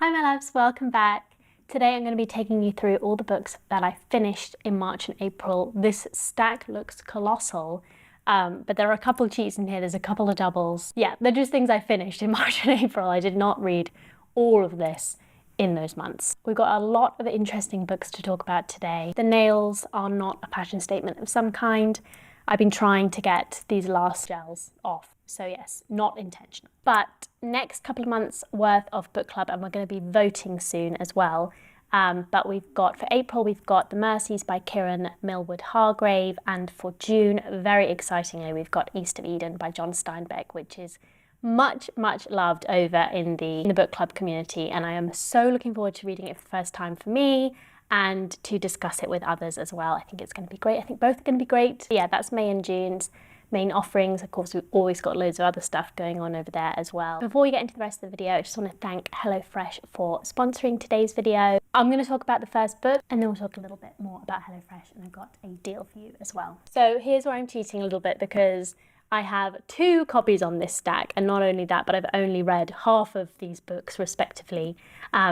Hi my loves, welcome back. Today I'm going to be taking you through all the books that I finished in March and April. This stack looks colossal, but there are a couple of cheats in here, there's a couple of doubles. Yeah, they're just things I finished in March and April. I did not read all of this in those months. We've got a lot of interesting books to talk about today. The nails are not a fashion statement of some kind. I've been trying to get these last gels off. So yes, not intentional. But next couple of months worth of book club, and we're going to be voting soon as well. But we've got, for April, we've got The Mercies by Kiran, Millwood, Hargrave. And for June, very excitingly, we've got East of Eden by John Steinbeck, which is much loved over in the book club community. And I am so looking forward to reading it for the first time for me and to discuss it with others as well. I think it's going to be great. I think both are going to be great. Yeah, that's May and June's main offerings. Of course, we've always got loads of other stuff going on over there as well. Before we get into the rest of the video, I just want to thank HelloFresh for sponsoring today's video. I'm going to talk about the first book and then we'll talk a little bit more about HelloFresh, and I've got a deal for you as well. So here's where I'm cheating a little bit because I have 2 copies on this stack, and not only that, but I've only read half of these books respectively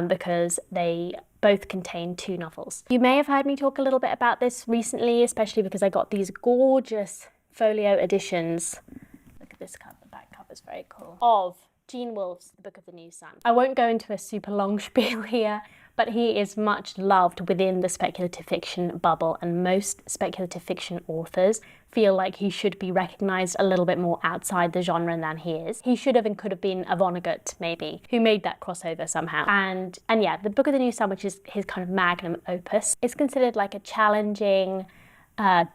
because they both contain 2 novels. You may have heard me talk a little bit about this recently, especially because I got these gorgeous folio editions. Look at this cover, the back cover is very cool, of Gene Wolfe's The Book of the New Sun. I won't go into a super long spiel here, but he is much loved within the speculative fiction bubble, and most speculative fiction authors feel like he should be recognised a little bit more outside the genre than he is. He should have and could have been a Vonnegut, maybe, who made that crossover somehow. And yeah, The Book of the New Sun, which is his kind of magnum opus, is considered like a challenging,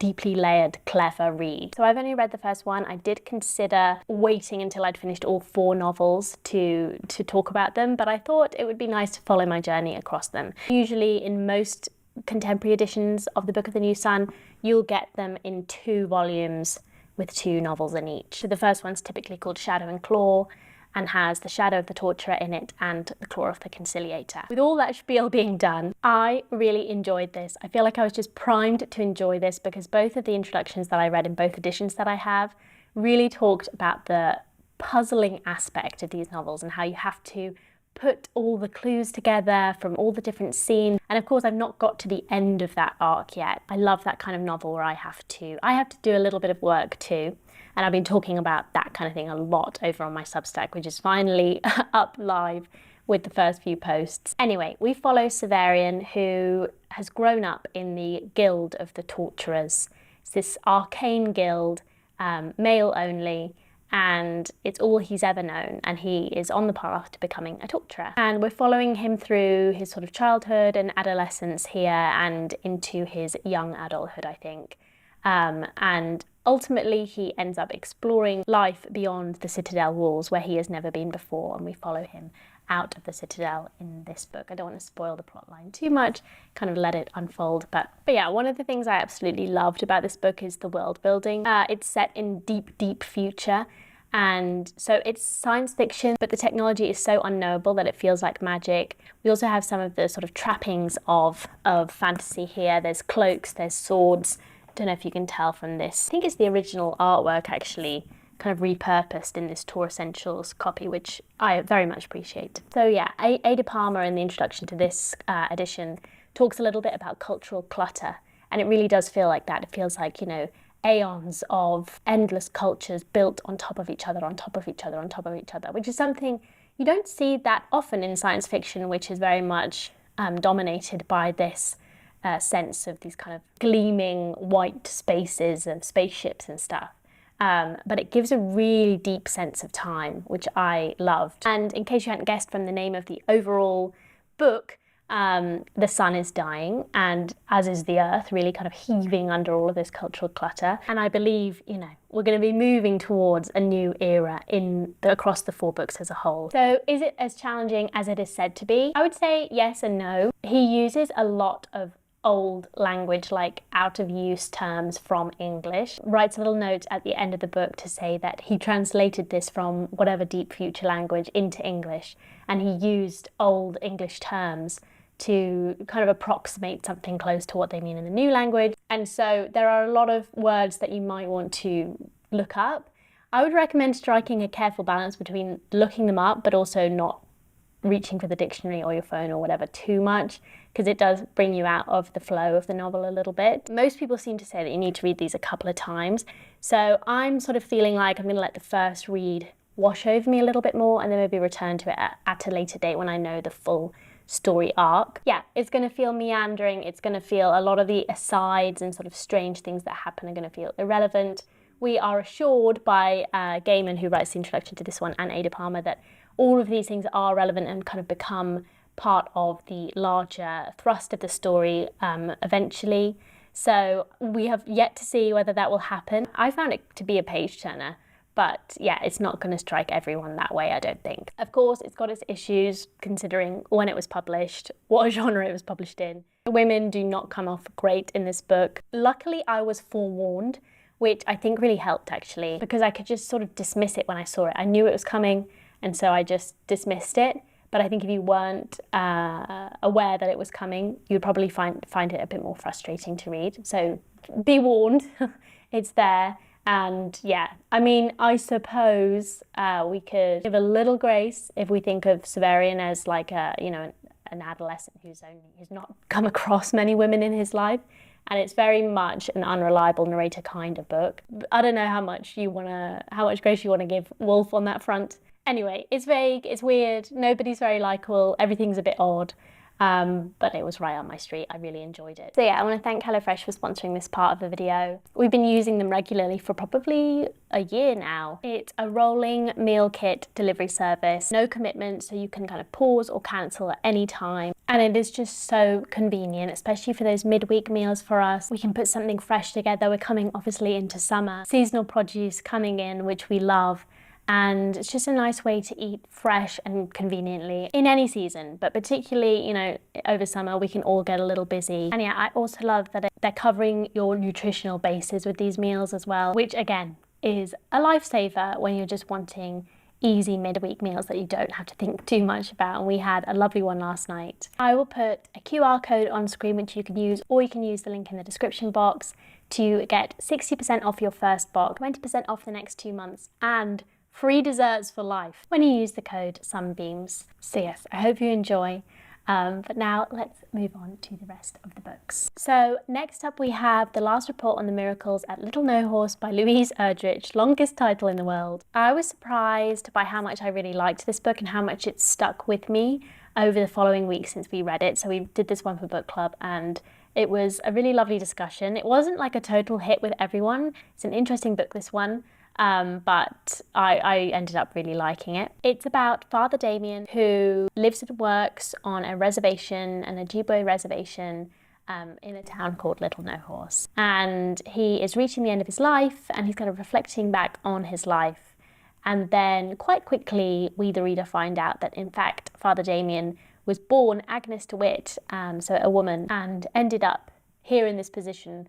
deeply layered, clever read. So I've only read the first one. I did consider waiting until I'd finished all 4 novels to talk about them, but I thought it would be nice to follow my journey across them. Usually in most contemporary editions of The Book of the New Sun, you'll get them in 2 volumes with 2 novels in each. So the first one's typically called Shadow and Claw, and has the Shadow of the Torturer in it and the Claw of the Conciliator. With all that spiel being done, I really enjoyed this. I feel like I was just primed to enjoy this because both of the introductions that I read in both editions that I have really talked about the puzzling aspect of these novels and how you have to put all the clues together from all the different scenes. And of course, I've not got to the end of that arc yet. I love that kind of novel where I have to do a little bit of work too. And I've been talking about that kind of thing a lot over on my Substack, which is finally up live with the first few posts. Anyway, we follow Severian, who has grown up in the Guild of the Torturers. It's this arcane guild, male only, and it's all he's ever known, and he is on the path to becoming a torturer. And we're following him through his sort of childhood and adolescence here and into his young adulthood, I think. And ultimately he ends up exploring life beyond the Citadel walls where he has never been before, and we follow him out of the Citadel in this book. I don't want to spoil the plotline too much, kind of let it unfold, but yeah, one of the things I absolutely loved about this book is the world building. It's set in deep future, and so it's science fiction, but the technology is so unknowable that it feels like magic. We also have some of the sort of trappings of fantasy here. There's cloaks, there's swords. Don't know if you can tell from this. I think it's the original artwork actually kind of repurposed in this Tour Essentials copy, which I very much appreciate. So yeah, Ada Palmer in the introduction to this edition talks a little bit about cultural clutter, and it really does feel like that. It feels like, you know, aeons of endless cultures built on top of each other, on top of each other, on top of each other, which is something you don't see that often in science fiction, which is very much dominated by this sense of these kind of gleaming white spaces and spaceships and stuff. But it gives a really deep sense of time, which I loved. And in case you hadn't guessed from the name of the overall book, the sun is dying, and as is the earth, really kind of heaving under all of this cultural clutter. And I believe, you know, we're going to be moving towards a new era across the 4 books as a whole. So is it as challenging as it is said to be? I would say yes and no. He uses a lot of old language, like out of use terms from English. Writes a little note at the end of the book to say that he translated this from whatever deep future language into English, and he used old English terms to kind of approximate something close to what they mean in the new language. And so there are a lot of words that you might want to look up. I would recommend striking a careful balance between looking them up but also not reaching for the dictionary or your phone or whatever too much, because it does bring you out of the flow of the novel a little bit. Most people seem to say that you need to read these a couple of times. So I'm sort of feeling like I'm going to let the first read wash over me a little bit more and then maybe return to it at a later date when I know the full story arc. Yeah, it's going to feel meandering. It's going to feel a lot of the asides and sort of strange things that happen are going to feel irrelevant. We are assured by Gaiman, who writes the introduction to this one, and Ada Palmer, that all of these things are relevant and kind of become part of the larger thrust of the story eventually. So we have yet to see whether that will happen. I found it to be a page turner, but yeah, it's not going to strike everyone that way, I don't think. Of course, it's got its issues considering when it was published, what genre it was published in. The women do not come off great in this book. Luckily, I was forewarned, which I think really helped actually, because I could just sort of dismiss it when I saw it. I knew it was coming, and so I just dismissed it. But I think if you weren't aware that it was coming, you'd probably find it a bit more frustrating to read. So be warned, it's there. And yeah, I mean, I suppose we could give a little grace if we think of Severian as like an adolescent who's not come across many women in his life. And it's very much an unreliable narrator kind of book. I don't know how much grace you want to give Wolfe on that front. Anyway, it's vague, it's weird, nobody's very likeable, everything's a bit odd, but it was right up my street. I really enjoyed it. So yeah, I want to thank HelloFresh for sponsoring this part of the video. We've been using them regularly for probably a year now. It's a rolling meal kit delivery service, no commitment, so you can kind of pause or cancel at any time. And it is just so convenient, especially for those midweek meals for us. We can put something fresh together. We're coming obviously into summer, seasonal produce coming in, which we love. And it's just a nice way to eat fresh and conveniently in any season, but particularly, over summer, we can all get a little busy. And yeah, I also love that they're covering your nutritional bases with these meals as well, which again is a lifesaver when you're just wanting easy midweek meals that you don't have to think too much about. And we had a lovely one last night. I will put a QR code on screen which you can use, or you can use the link in the description box to get 60% off your first box, 20% off the next 2 months, and free desserts for life when you use the code Sunbeams. So yes, I hope you enjoy. But now let's move on to the rest of the books. So next up we have The Last Report on the Miracles at Little No Horse by Louise Erdrich, longest title in the world. I was surprised by how much I really liked this book and how much it stuck with me over the following weeks since we read it. So we did this one for book club and it was a really lovely discussion. It wasn't like a total hit with everyone. It's an interesting book, this one. But I ended up really liking it. It's about Father Damien, who lives and works on a reservation, an Ojibwe reservation, in a town called Little No Horse. And he is reaching the end of his life and he's kind of reflecting back on his life. And then quite quickly, we the reader find out that in fact, Father Damien was born Agnes de Witt, so a woman, and ended up here in this position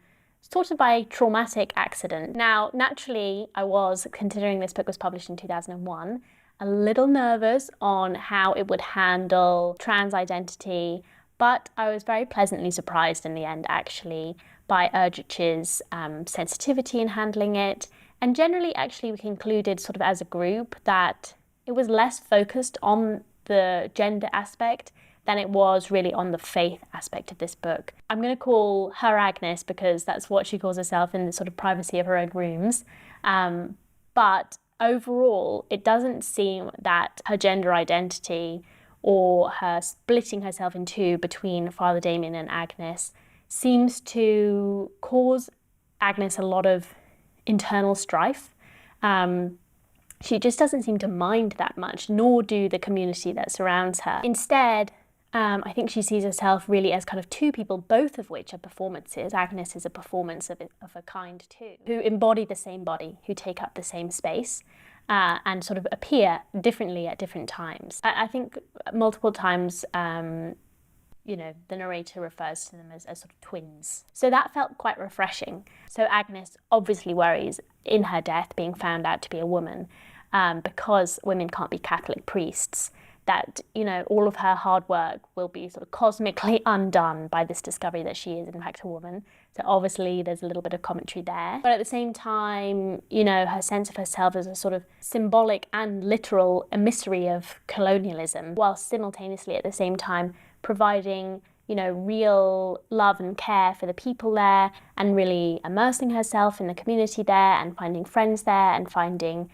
sort of by a traumatic accident. Now, naturally, I was, considering this book was published in 2001, a little nervous on how it would handle trans identity, but I was very pleasantly surprised in the end, actually, by Erdrich's sensitivity in handling it. And generally, actually, we concluded sort of as a group that it was less focused on the gender aspect than it was really on the faith aspect of this book. I'm going to call her Agnes because that's what she calls herself in the sort of privacy of her own rooms. But overall, it doesn't seem that her gender identity or her splitting herself in two between Father Damien and Agnes seems to cause Agnes a lot of internal strife. She just doesn't seem to mind that much, nor do the community that surrounds her. Instead, I think she sees herself really as kind of two people, both of which are performances. Agnes is a performance of a kind too, who embody the same body, who take up the same space, and sort of appear differently at different times. I think multiple times, the narrator refers to them as sort of twins. So that felt quite refreshing. So Agnes obviously worries in her death being found out to be a woman, because women can't be Catholic priests. that, you know, all of her hard work will be sort of cosmically undone by this discovery that she is in fact a woman. So obviously there's a little bit of commentary there. But at the same time, you know, her sense of herself as a sort of symbolic and literal emissary of colonialism, while simultaneously at the same time providing, you know, real love and care for the people there, and really immersing herself in the community there and finding friends there and finding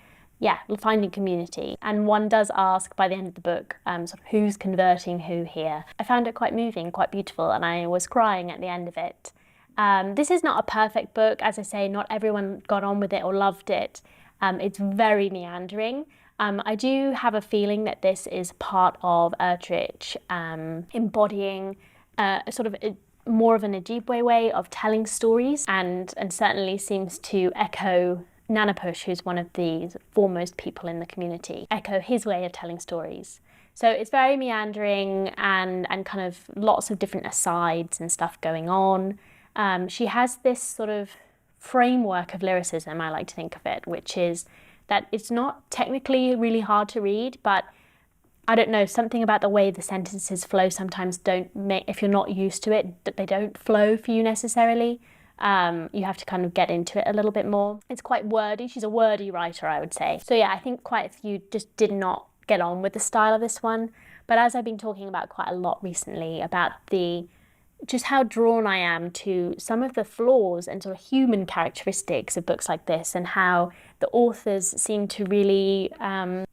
community. And one does ask by the end of the book, sort of who's converting who here. I found it quite moving, quite beautiful, and I was crying at the end of it. This is not a perfect book. As I say, not everyone got on with it or loved it. It's very meandering. I do have a feeling that this is part of Erdrich embodying more of an Ojibwe way of telling stories, and certainly seems to echo Nanapush, who's one of the foremost people in the community, echo his way of telling stories. So it's very meandering and kind of lots of different asides and stuff going on. She has this sort of framework of lyricism, I like to think of it, which is that it's not technically really hard to read, but I don't know, something about the way the sentences flow sometimes if you're not used to it, that they don't flow for you necessarily. You have to kind of get into it a little bit more. It's quite wordy. She's a wordy writer, I would say. So yeah, I think quite a few just did not get on with the style of this one. But as I've been talking about quite a lot recently about just how drawn I am to some of the flaws and sort of human characteristics of books like this, and how the authors seem to really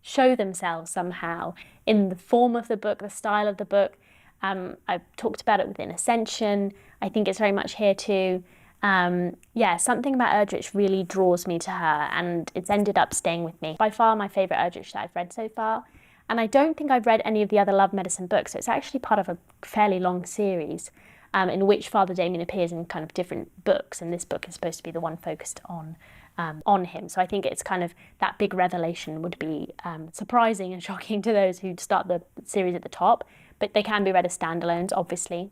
show themselves somehow in the form of the book, the style of the book. I've talked about it within Ascension. I think it's very much here too. Something about Erdrich really draws me to her, and it's ended up staying with me. By far my favourite Erdrich that I've read so far. And I don't think I've read any of the other Love Medicine books, so it's actually part of a fairly long series in which Father Damien appears in kind of different books, and this book is supposed to be the one focused on him. So I think it's kind of that big revelation would be surprising and shocking to those who start the series at the top, but they can be read as standalones, obviously.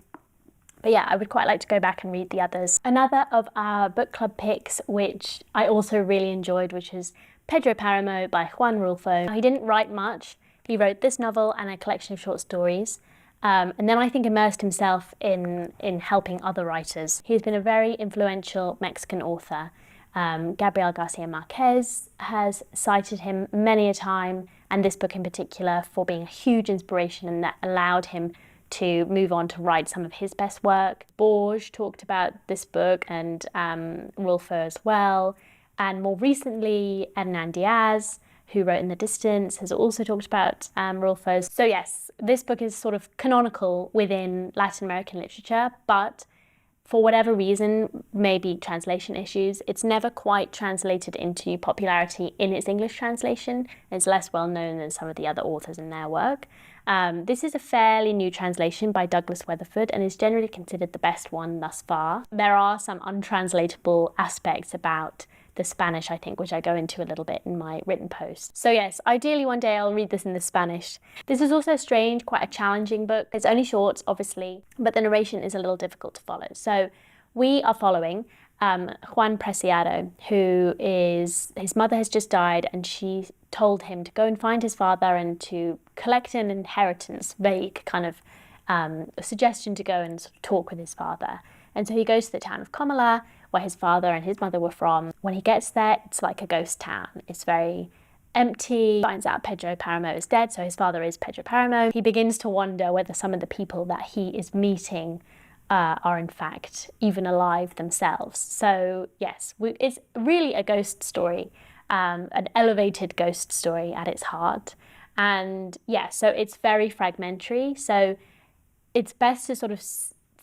But yeah, I would quite like to go back and read the others. Another of our book club picks, which I also really enjoyed, which is Pedro Páramo by Juan Rulfo. He didn't write much. He wrote this novel and a collection of short stories. And then I think immersed himself in helping other writers. He's been a very influential Mexican author. Gabriel Garcia Marquez has cited him many a time, and this book in particular, for being a huge inspiration, and that allowed him to move on to write some of his best work. Borges talked about this book, and Rulfo as well. And more recently, Hernan Diaz, who wrote In the Distance, has also talked about Rulfo. So yes, this book is sort of canonical within Latin American literature, but for whatever reason, maybe translation issues, it's never quite translated into popularity in its English translation. It's less well known than some of the other authors in their work. This is a fairly new translation by Douglas Weatherford and is generally considered the best one thus far. There are some untranslatable aspects about the Spanish, I think, which I go into a little bit in my written post. So yes, ideally one day I'll read this in the Spanish. This is also strange, quite a challenging book. It's only short, obviously, but the narration is a little difficult to follow. So we are following Juan Preciado, his mother has just died, and she told him to go and find his father and to collect an inheritance, vague kind of a suggestion to go and sort of talk with his father. And so he goes to the town of Comala, where his father and his mother were from. When he gets there, it's like a ghost town. It's very empty. He finds out Pedro Páramo is dead, so his father is Pedro Páramo. He begins to wonder whether some of the people that he is meeting are in fact even alive themselves. So yes, it's really a ghost story, an elevated ghost story at its heart. And yeah, so it's very fragmentary. So it's best to sort of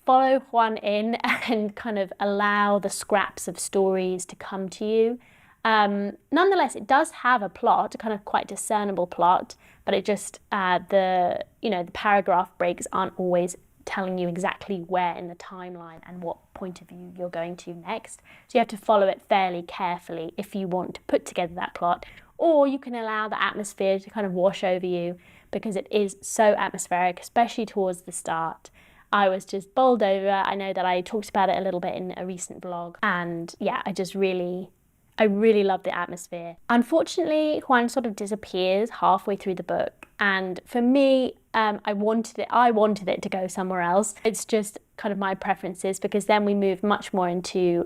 follow Juan in and kind of allow the scraps of stories to come to you. Nonetheless, it does have a plot, a kind of quite discernible plot, but it just, the paragraph breaks aren't always telling you exactly where in the timeline and what point of view you're going to next. So you have to follow it fairly carefully if you want to put together that plot, or you can allow the atmosphere to kind of wash over you, because it is so atmospheric, especially towards the start. I was just bowled over. I know that I talked about it a little bit in a recent blog, and yeah, I really love the atmosphere. Unfortunately, Juan sort of disappears halfway through the book, And for me, I wanted it to go somewhere else. It's just kind of my preferences, because then we move much more into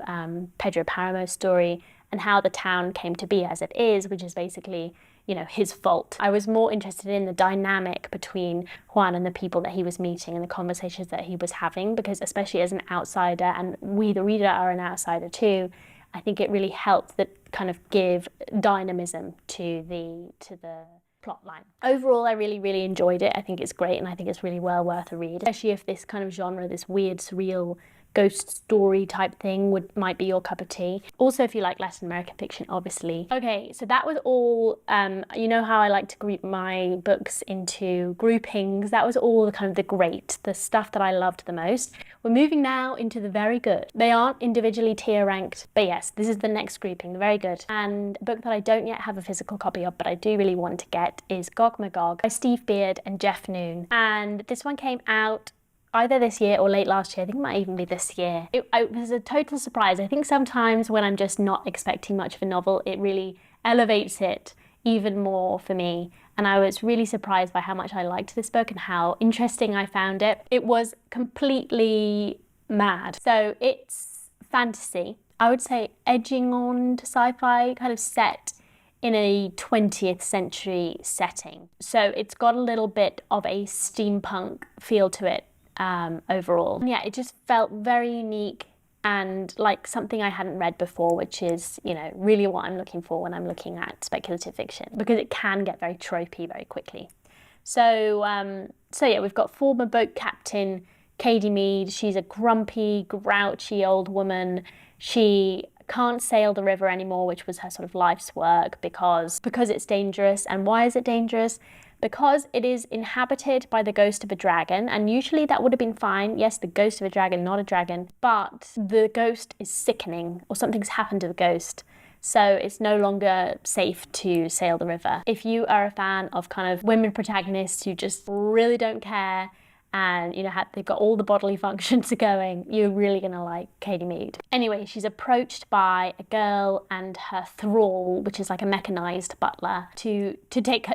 Pedro Páramo's story and how the town came to be as it is, which is basically, his fault. I was more interested in the dynamic between Juan and the people that he was meeting and the conversations that he was having, because especially as an outsider, and we the reader are an outsider too, I think it really helped that kind of give dynamism to the plot line. Overall, I really, really enjoyed it. I think it's great, and I think it's really well worth a read, especially if this kind of genre, this weird, surreal ghost story type thing might be your cup of tea. Also, if you like Latin American fiction, obviously. Okay, so that was all, you know how I like to group my books into groupings. That was all the stuff that I loved the most. We're moving now into the very good. They aren't individually tier ranked, but yes, this is the next grouping, the very good. And a book that I don't yet have a physical copy of, but I do really want to get, is Gogmagog by Steve Beard and Jeff Noon. And this one came out either this year or late last year. I think it might even be this year. It was a total surprise. I think sometimes when I'm just not expecting much of a novel, it really elevates it even more for me. And I was really surprised by how much I liked this book and how interesting I found it. It was completely mad. So it's fantasy. I would say edging on to sci-fi, kind of set in a 20th century setting. So it's got a little bit of a steampunk feel to it. Overall. And yeah, it just felt very unique and like something I hadn't read before, which is, really what I'm looking for when I'm looking at speculative fiction, because it can get very tropey very quickly. So yeah, we've got former boat captain Katie Mead. She's a grumpy, grouchy old woman. She can't sail the river anymore, which was her sort of life's work, because it's dangerous. And why is it dangerous? Because it is inhabited by the ghost of a dragon, and usually that would have been fine. Yes, the ghost of a dragon, not a dragon, but the ghost is sickening, or something's happened to the ghost, so it's no longer safe to sail the river. If you are a fan of kind of women protagonists who just really don't care, and they've got all the bodily functions going, you're really gonna like Katie Mead. Anyway, she's approached by a girl and her thrall, which is like a mechanized butler, to take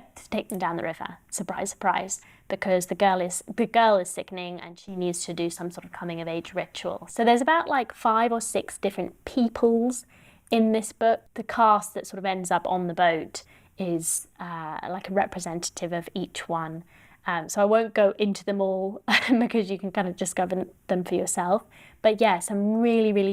them down the river. Surprise, surprise, because the girl is sickening and she needs to do some sort of coming of age ritual. So there's about like 5 or 6 different peoples in this book. The cast that sort of ends up on the boat is like a representative of each one. So I won't go into them all because you can kind of discover them for yourself. But yeah, some really, really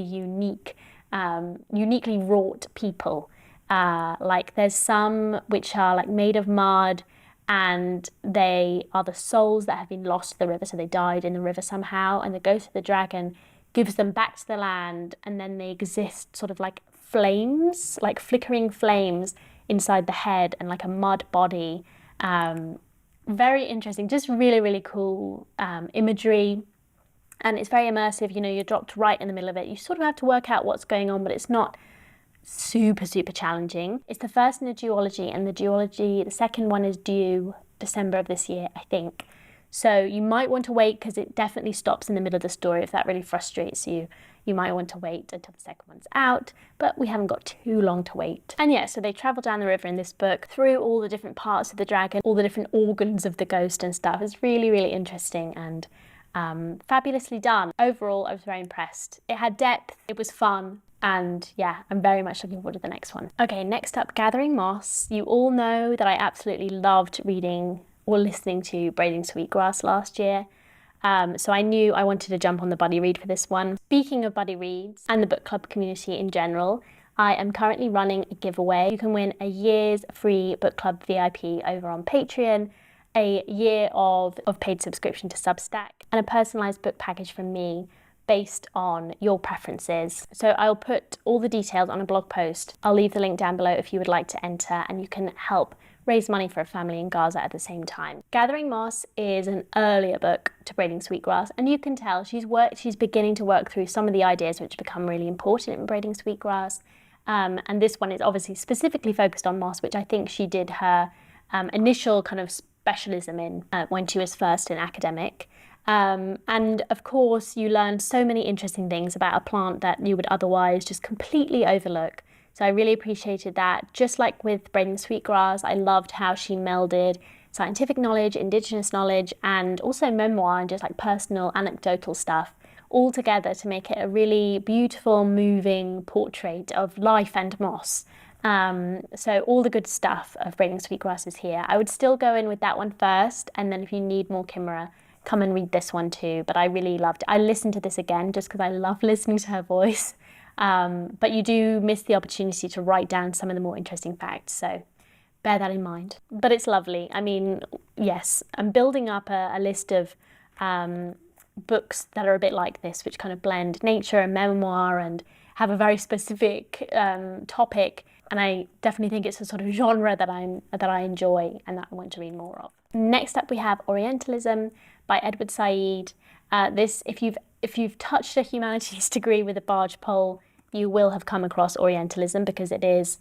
uniquely wrought people. Like there's some which are like made of mud, and they are the souls that have been lost to the river. So they died in the river somehow, and the ghost of the dragon gives them back to the land, and then they exist sort of like flames, like flickering flames inside the head and like a mud body. Very interesting, just really, really cool imagery, and it's very immersive. You're dropped right in the middle of it. You sort of have to work out what's going on, but it's not super, super challenging. It's the first in a duology, and the second one is due December of this year, I think. So you might want to wait, because it definitely stops in the middle of the story. If that really frustrates you, you might want to wait until the second one's out, but we haven't got too long to wait. And yeah, so they travel down the river in this book through all the different parts of the dragon, all the different organs of the ghost and stuff. It's really, really interesting and fabulously done. Overall, I was very impressed. It had depth, it was fun, and yeah, I'm very much looking forward to the next one. Okay, next up, Gathering Moss. You all know that I absolutely loved reading or listening to Braiding Sweetgrass last year. So I knew I wanted to jump on the buddy read for this one. Speaking of buddy reads and the book club community in general, I am currently running a giveaway. You can win a year's free book club VIP over on Patreon, a year of paid subscription to Substack, and a personalised book package from me based on your preferences. So I'll put all the details on a blog post. I'll leave the link down below if you would like to enter, and you can help raise money for a family in Gaza at the same time. Gathering Moss is an earlier book to Braiding Sweetgrass, and you can tell she's beginning to work through some of the ideas which become really important in Braiding Sweetgrass. And this one is obviously specifically focused on moss, which I think she did her initial kind of specialism in when she was first an academic. And of course, you learned so many interesting things about a plant that you would otherwise just completely overlook. So I really appreciated that. Just like with Braiding Sweetgrass, I loved how she melded scientific knowledge, indigenous knowledge, and also memoir and just like personal anecdotal stuff all together to make it a really beautiful, moving portrait of life and moss. So all the good stuff of Braiding Sweetgrass is here. I would still go in with that one first, and then if you need more Kimmerer, come and read this one too. But I really loved it. I listened to this again just because I love listening to her voice. But you do miss the opportunity to write down some of the more interesting facts, so bear that in mind. But it's lovely. I mean, yes, I'm building up a list of books that are a bit like this, which kind of blend nature and memoir and have a very specific topic. And I definitely think it's a sort of genre that I enjoy and that I want to read more of. Next up, we have Orientalism by Edward Said. This, if you've touched a humanities degree with a barge pole, you will have come across Orientalism because it is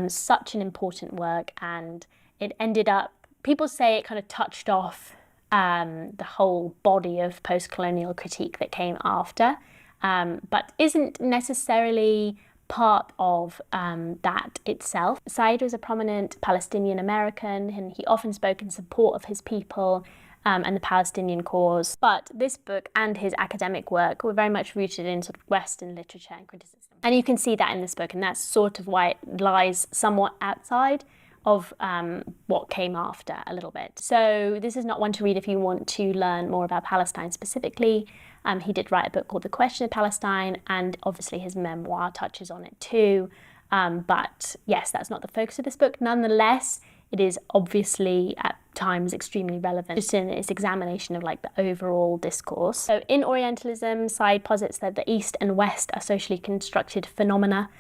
such an important work, and it ended up, people say it kind of touched off the whole body of post-colonial critique that came after, but isn't necessarily part of that itself. Said was a prominent Palestinian American, and he often spoke in support of his people and the Palestinian cause. But this book and his academic work were very much rooted in sort of Western literature and criticism. And you can see that in this book, and that's sort of why it lies somewhat outside of what came after a little bit. So this is not one to read if you want to learn more about Palestine specifically. He did write a book called The Question of Palestine, and obviously his memoir touches on it too. But yes, that's not the focus of this book. Nonetheless, it is obviously at times extremely relevant just in its examination of like the overall discourse. So in Orientalism, Said posits that the East and West are socially constructed phenomena.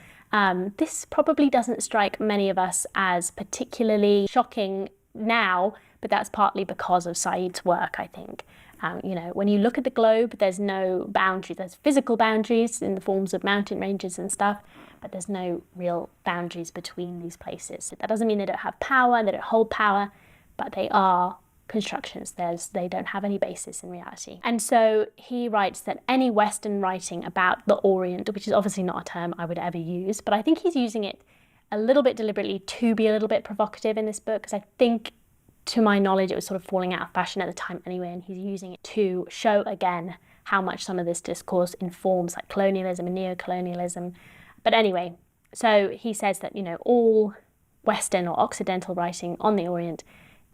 This probably doesn't strike many of us as particularly shocking now, but that's partly because of Said's work, I think. When you look at the globe, there's no boundaries. There's physical boundaries in the forms of mountain ranges and stuff, but there's no real boundaries between these places. That doesn't mean they don't have power, they don't hold power, but they are constructions. They don't have any basis in reality. And so he writes that any Western writing about the Orient, which is obviously not a term I would ever use, but I think he's using it a little bit deliberately to be a little bit provocative in this book, because I think, to my knowledge, it was sort of falling out of fashion at the time anyway, and he's using it to show again how much some of this discourse informs like colonialism and neo-colonialism. But anyway, so he says that, all Western or Occidental writing on the Orient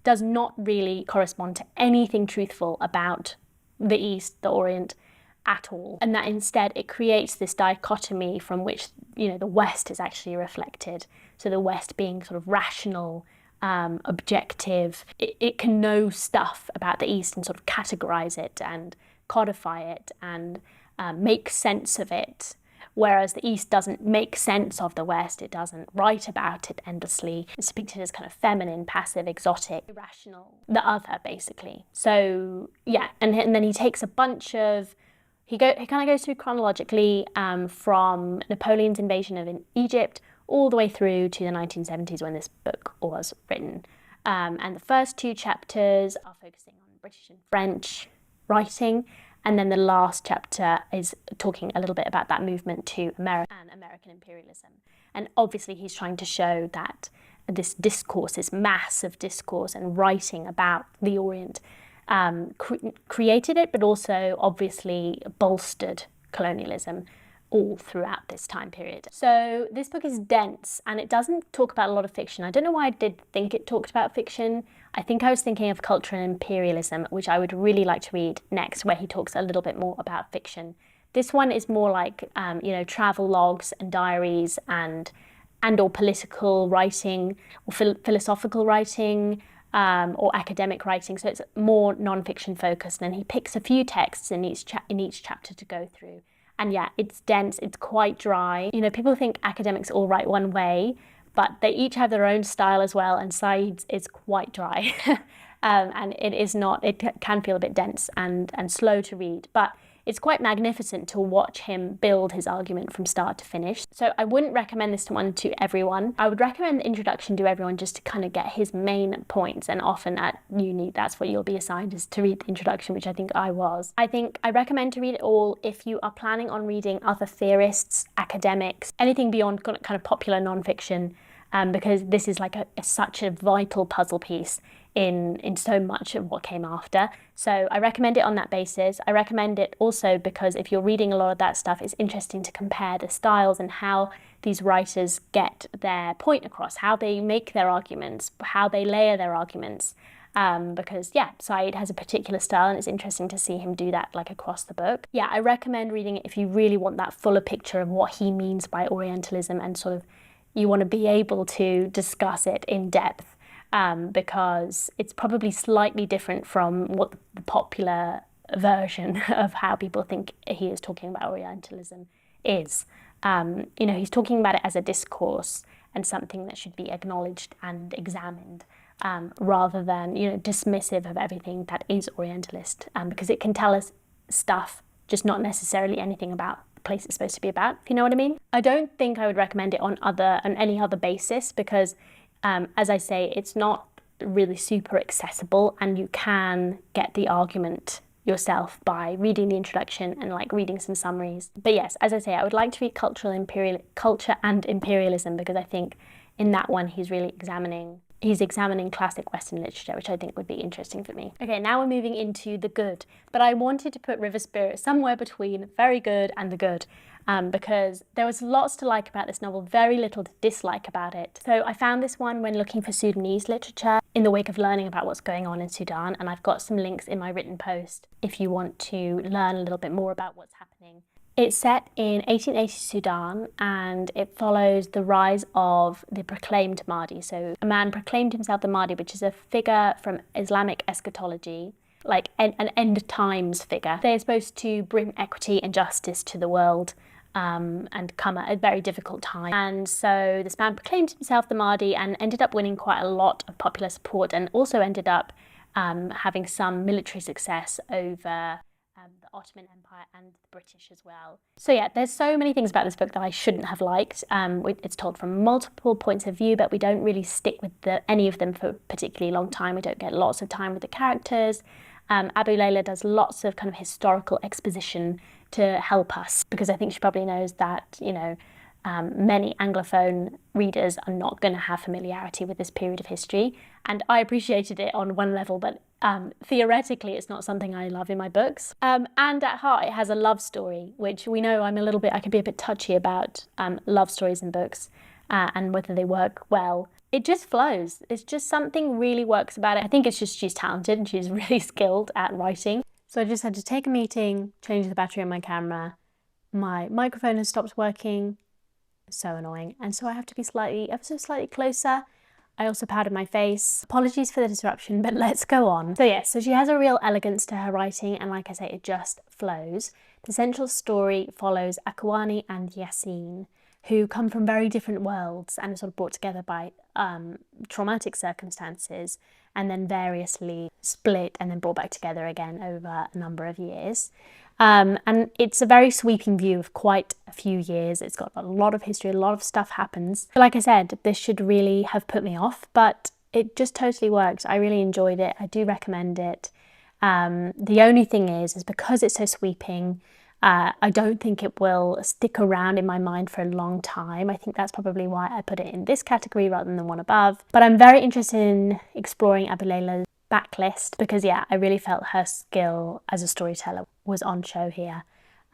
does not really correspond to anything truthful about the East, the Orient, at all. And that instead it creates this dichotomy from which, the West is actually reflected. So the West being sort of rational, objective. It can know stuff about the East and sort of categorize it and codify it and make sense of it. Whereas the East doesn't make sense of the West, it doesn't write about it endlessly. It's depicted as kind of feminine, passive, exotic, irrational, the other, basically. So, yeah, and then he takes a bunch of, he kind of goes through chronologically from Napoleon's invasion of Egypt all the way through to the 1970s when this book was written. And the first two chapters are focusing on British and French writing, and then the last chapter is talking a little bit about that movement to America and American imperialism. And obviously he's trying to show that this discourse, this massive discourse and writing about the Orient created it, but also obviously bolstered colonialism all throughout this time period. So this book is dense and it doesn't talk about a lot of fiction. I don't know why I did think it talked about fiction. I think I was thinking of Culture and Imperialism, which I would really like to read next, where he talks a little bit more about fiction. This one is more like, travel logs and diaries and or political writing or philosophical writing or academic writing. So it's more non-fiction focused, and he picks a few texts in each chapter to go through. And yeah, it's dense, it's quite dry. People think academics all write one way, but they each have their own style as well, and Said's is quite dry. And it can feel a bit dense and slow to read, but it's quite magnificent to watch him build his argument from start to finish. So I wouldn't recommend this one to everyone. I would recommend the introduction to everyone just to kind of get his main points, and often at uni that's what you'll be assigned, is to read the introduction, which I think I was. I think I recommend to read it all if you are planning on reading other theorists, academics, anything beyond kind of popular non-fiction, because this is like such a vital puzzle piece in so much of what came after. So I recommend it on that basis. I recommend it also because if you're reading a lot of that stuff, it's interesting to compare the styles and how these writers get their point across, how they make their arguments, how they layer their arguments. Because yeah, Said has a particular style and it's interesting to see him do that like across the book. Yeah, I recommend reading it if you really want that fuller picture of what he means by Orientalism and sort of you want to be able to discuss it in depth, because it's probably slightly different from what the popular version of how people think he is talking about Orientalism is. You know, he's talking about it as a discourse and something that should be acknowledged and examined, rather than, you know, dismissive of everything that is Orientalist, because it can tell us stuff, just not necessarily anything about the place it's supposed to be about, if you know what I mean. I don't think I would recommend it on any other basis because, as I say, it's not really super accessible and you can get the argument yourself by reading the introduction and like reading some summaries. But yes, as I say, I would like to read Culture and Imperialism because I think in that one he's examining classic Western literature, which I think would be interesting for me. Okay, now we're moving into the good, but I wanted to put River Spirit somewhere between very good and the good, because there was lots to like about this novel, very little to dislike about it. So I found this one when looking for Sudanese literature in the wake of learning about what's going on in Sudan, and I've got some links in my written post if you want to learn a little bit more about what's happening. It's set in 1880 Sudan and it follows the rise of the proclaimed Mahdi. So a man proclaimed himself the Mahdi, which is a figure from Islamic eschatology, like an end times figure. They're supposed to bring equity and justice to the world, and come at a very difficult time. And so this man proclaimed himself the Mahdi and ended up winning quite a lot of popular support and also ended up having some military success over the Ottoman Empire and the British as well. So yeah, there's so many things about this book that I shouldn't have liked. It's told from multiple points of view, but we don't really stick with any of them for a particularly long time. We don't get lots of time with the characters. Aboulela does lots of kind of historical exposition to help us, because I think she probably knows that, you know, many Anglophone readers are not going to have familiarity with this period of history. And I appreciated it on one level, but theoretically it's not something I love in my books. And at heart it has a love story, which we know I can be a bit touchy about love stories in books and whether they work well. It just flows. It's just something really works about it. I think it's just she's talented and she's really skilled at writing. So I just had to take a meeting, change the battery on my camera. My microphone has stopped working. So annoying. And so I have to be ever so slightly closer. I also powdered my face. Apologies for the disruption, but let's go on. So yeah, so she has a real elegance to her writing, and like I say, it just flows. The central story follows Akwani and Yassine, who come from very different worlds and are sort of brought together by traumatic circumstances and then variously split and then brought back together again over a number of years. And it's a very sweeping view of quite a few years. It's got a lot of history, a lot of stuff happens. But like I said, this should really have put me off, but it just totally works. I really enjoyed it. I do recommend it. The only thing is because it's so sweeping, I don't think it will stick around in my mind for a long time. I think that's probably why I put it in this category rather than the one above. But I'm very interested in exploring Aboulela's backlist because, yeah, I really felt her skill as a storyteller was on show here.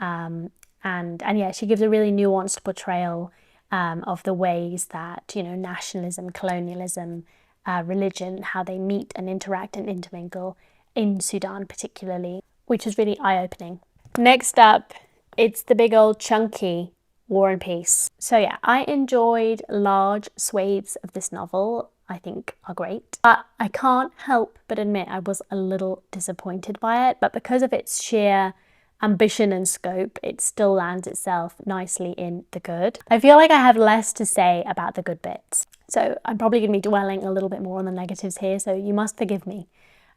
And yeah, she gives a really nuanced portrayal of the ways that, you know, nationalism, colonialism, religion, how they meet and interact and intermingle in Sudan particularly, which is really eye-opening. Next up, it's the big old chunky War and Peace. So yeah, I enjoyed large swathes of this novel. I think are great. But I can't help but admit I was a little disappointed by it, but because of its sheer ambition and scope, it still lands itself nicely in the good. I feel like I have less to say about the good bits. So I'm probably going to be dwelling a little bit more on the negatives here, so you must forgive me.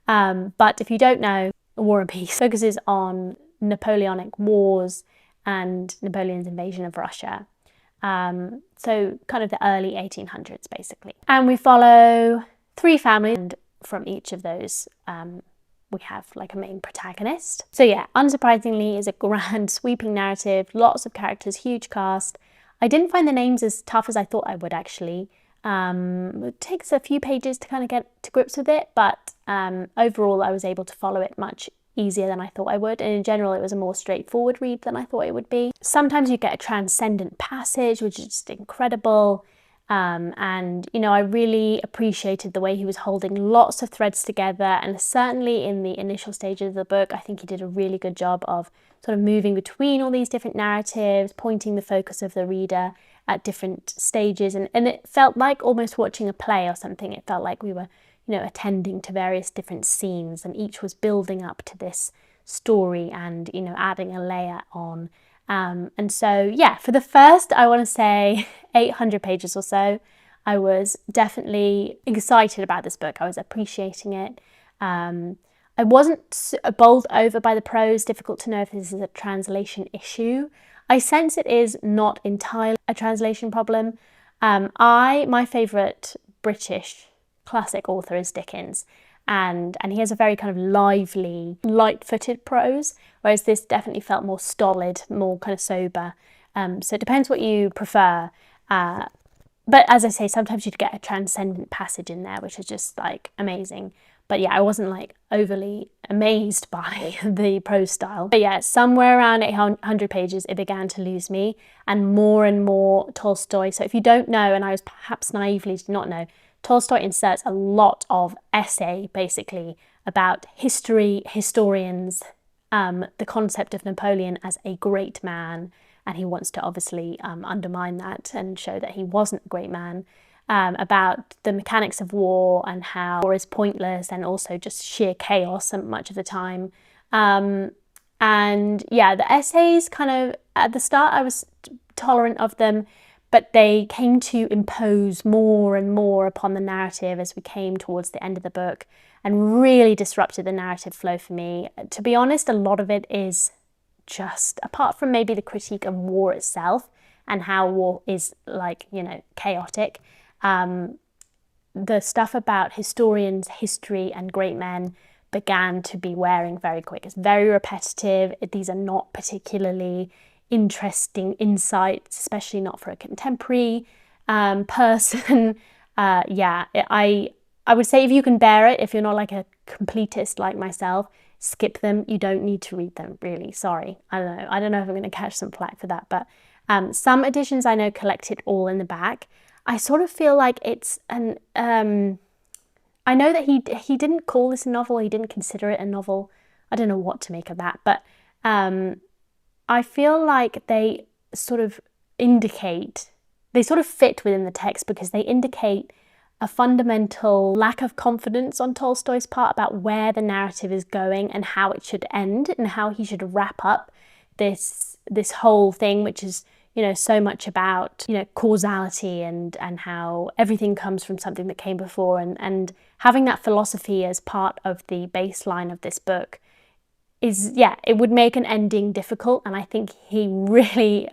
But if you don't know, War and Peace focuses on Napoleonic wars and Napoleon's invasion of Russia. So kind of the early 1800s basically. And we follow 3 families, and from each of those we have like a main protagonist. So yeah, unsurprisingly is a grand sweeping narrative, lots of characters, huge cast. I didn't find the names as tough as I thought I would actually. It takes a few pages to kind of get to grips with it, but overall I was able to follow it much easier than I thought I would, and in general it was a more straightforward read than I thought it would be. Sometimes you get a transcendent passage which is just incredible, and you know, I really appreciated the way he was holding lots of threads together, and certainly in the initial stages of the book I think he did a really good job of sort of moving between all these different narratives, pointing the focus of the reader at different stages, and it felt like almost watching a play or something. It felt like we were, you know, attending to various different scenes, and each was building up to this story and, you know, adding a layer on. And so, yeah, for the first, I want to say 800 pages or so, I was definitely excited about this book. I was appreciating it. I wasn't bowled over by the prose. Difficult to know if this is a translation issue. I sense it is not entirely a translation problem. My favourite British classic author is Dickens, and he has a very kind of lively, light-footed prose, whereas this definitely felt more stolid, more kind of sober. So it depends what you prefer. But as I say, sometimes you'd get a transcendent passage in there, which is just like amazing. But yeah, I wasn't like overly amazed by the prose style. But yeah, somewhere around 800 pages, it began to lose me, and more Tolstoy. So if you don't know, and I was perhaps naively did not know, Tolstoy inserts a lot of essay basically about history, historians, the concept of Napoleon as a great man, and he wants to obviously undermine that and show that he wasn't a great man. About the mechanics of war and how war is pointless and also just sheer chaos much of the time. And yeah, the essays kind of, at the start I was tolerant of them, but they came to impose more and more upon the narrative as we came towards the end of the book, and really disrupted the narrative flow for me. To be honest, a lot of it is just, apart from maybe the critique of war itself and how war is, like, you know, chaotic, the stuff about historians, history and great men began to be wearing very quick. It's very repetitive. These are not particularly interesting insights, especially not for a contemporary person. I would say if you can bear it, if you're not like a completist like myself, skip them. You don't need to read them, really. Sorry. I don't know if I'm going to catch some flack for that, but some editions I know collect it all in the back. I sort of feel like it's an... I know that he didn't call this a novel, he didn't consider it a novel. I don't know what to make of that, but I feel like they sort of fit within the text because they indicate a fundamental lack of confidence on Tolstoy's part about where the narrative is going and how it should end and how he should wrap up this whole thing, which is, you know, so much about, you know, causality and how everything comes from something that came before, and having that philosophy as part of the baseline of this book is, yeah, it would make an ending difficult, and I think he really,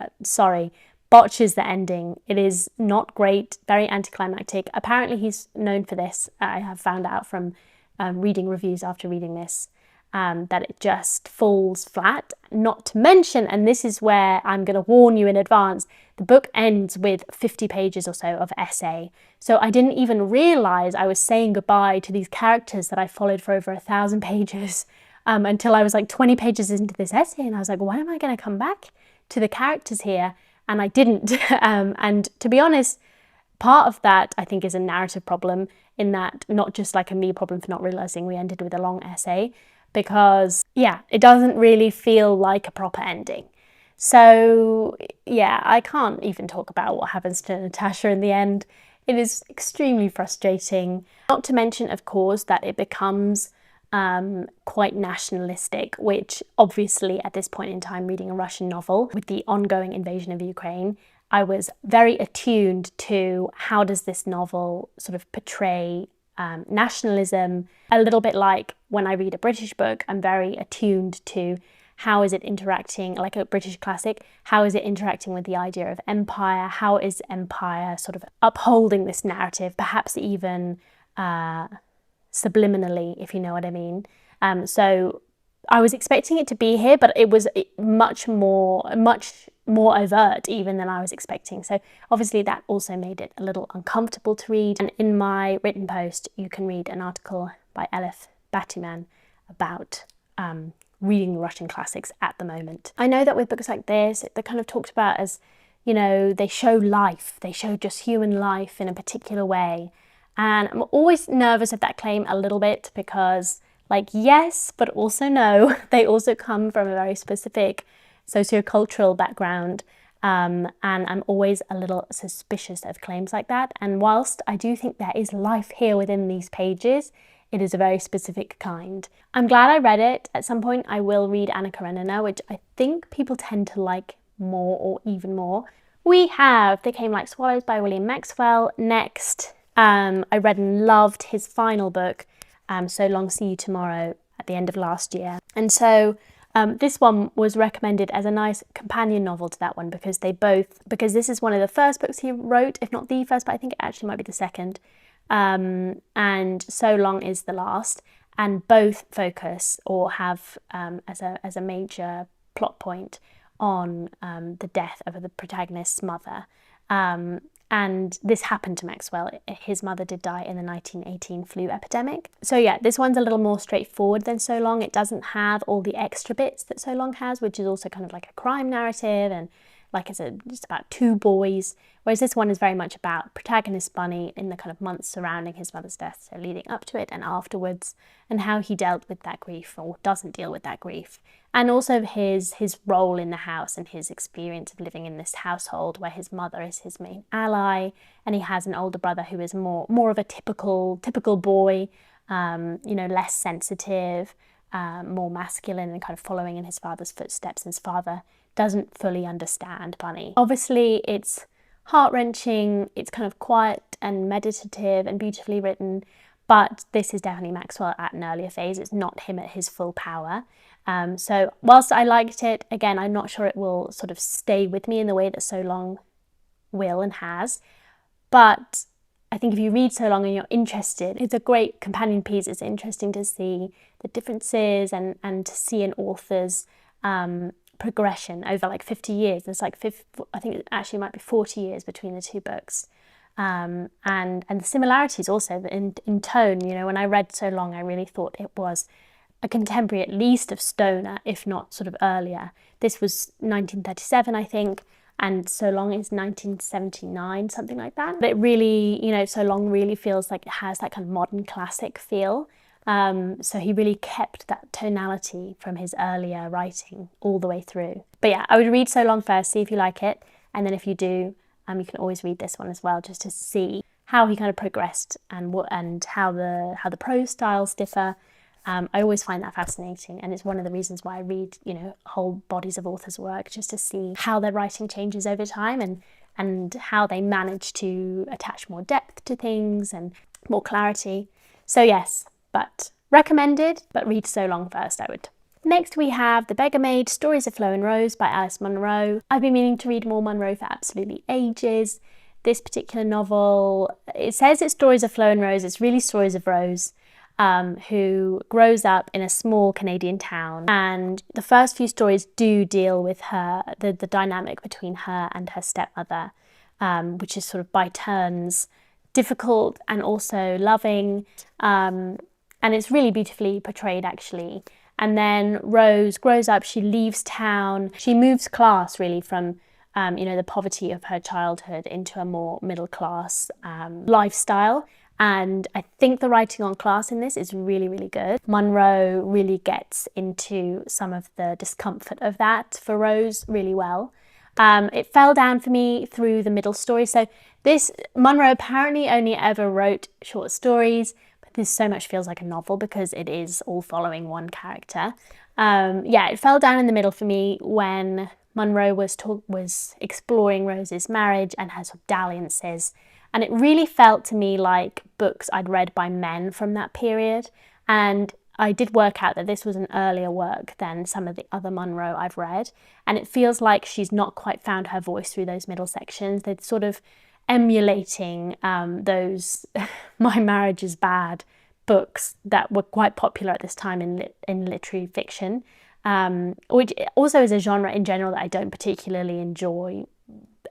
botches the ending. It is not great, very anticlimactic. Apparently he's known for this. I have found out from reading reviews after reading this, that it just falls flat. Not to mention, and this is where I'm going to warn you in advance, the book ends with 50 pages or so of essay. So I didn't even realise I was saying goodbye to these characters that I followed for over 1,000 pages until I was like 20 pages into this essay, and I was like, when am I going to come back to the characters here? And I didn't. And to be honest, part of that I think is a narrative problem, in that not just like a me problem for not realising we ended with a long essay, because yeah, it doesn't really feel like a proper ending. So yeah, I can't even talk about what happens to Natasha in the end. It is extremely frustrating. Not to mention, of course, that it becomes quite nationalistic, which obviously at this point in time, reading a Russian novel with the ongoing invasion of Ukraine, I was very attuned to how does this novel sort of portray nationalism. A little bit like when I read a British book, I'm very attuned to how is it interacting, like a British classic, how is it interacting with the idea of empire, how is empire sort of upholding this narrative, perhaps even subliminally, if you know what I mean. So I was expecting it to be here, but it was much more overt even than I was expecting. So obviously that also made it a little uncomfortable to read. And in my written post, you can read an article by Elif Batuman about reading the Russian classics at the moment. I know that with books like this, they're kind of talked about as, you know, they show life, they show just human life in a particular way. And I'm always nervous of that claim a little bit because, like, yes, but also no. They also come from a very specific sociocultural background. And I'm always a little suspicious of claims like that. And whilst I do think there is life here within these pages, it is a very specific kind. I'm glad I read it. At some point I will read Anna Karenina, which I think people tend to like more or even more. We have They Came Like Swallows by William Maxwell next. I read and loved his final book, So Long, See You Tomorrow, at the end of last year. And so this one was recommended as a nice companion novel to that one because this is one of the first books he wrote, if not the first, but I think it actually might be the second. And So Long is the last, and both focus or have as a major plot point on the death of the protagonist's mother. And this happened to Maxwell. His mother did die in the 1918 flu epidemic. So yeah, this one's a little more straightforward than So Long. It doesn't have all the extra bits that So Long has, which is also kind of like a crime narrative and like it's just about two boys, whereas this one is very much about protagonist Bunny in the kind of months surrounding his mother's death, so leading up to it and afterwards, and how he dealt with that grief or doesn't deal with that grief. And also his role in the house and his experience of living in this household where his mother is his main ally and he has an older brother who is more of a typical boy, you know, less sensitive, more masculine and kind of following in his father's footsteps. His father doesn't fully understand Bunny. Obviously it's heart-wrenching, it's kind of quiet and meditative and beautifully written, but this is definitely Maxwell at an earlier phase. It's not him at his full power. So whilst I liked it, again, I'm not sure it will sort of stay with me in the way that So Long will and has, but I think if you read So Long and you're interested, it's a great companion piece. It's interesting to see the differences and to see an author's progression over like 50 years. There's like I think it actually might be 40 years between the two books. And the similarities also in tone. You know, when I read So Long, I really thought it was a contemporary at least of Stoner, if not sort of earlier. This was 1937, I think, and So Long is 1979, something like that. But it really, you know, So Long really feels like it has that kind of modern classic feel. So he really kept that tonality from his earlier writing all the way through. But yeah, I would read So Long first, see if you like it, and then if you do, you can always read this one as well, just to see how he kind of progressed and how the prose styles differ. I always find that fascinating, and it's one of the reasons why I read, you know, whole bodies of authors' work, just to see how their writing changes over time and how they manage to attach more depth to things and more clarity. So yes, but recommended, but read So Long first, I would. Next we have The Beggar Maid, Stories of Flo and Rose by Alice Munro. I've been meaning to read more Munro for absolutely ages. This particular novel, it says it's Stories of Flo and Rose, it's really Stories of Rose, who grows up in a small Canadian town. And the first few stories do deal with her, the dynamic between her and her stepmother, which is sort of by turns difficult and also loving. And it's really beautifully portrayed, actually. And then Rose grows up, she leaves town, she moves class really from you know, the poverty of her childhood into a more middle class lifestyle. And I think the writing on class in this is really, really good. Munro really gets into some of the discomfort of that for Rose really well. It fell down for me through the middle story. So this, Munro apparently only ever wrote short stories, but this so much feels like a novel because it is all following one character. Yeah, it fell down in the middle for me when Munro was exploring Rose's marriage and her sort of dalliances. And it really felt to me like books I'd read by men from that period. And I did work out that this was an earlier work than some of the other Munro I've read. And it feels like she's not quite found her voice through those middle sections. They're sort of emulating those My Marriage is Bad books that were quite popular at this time in literary fiction. which also is a genre in general that I don't particularly enjoy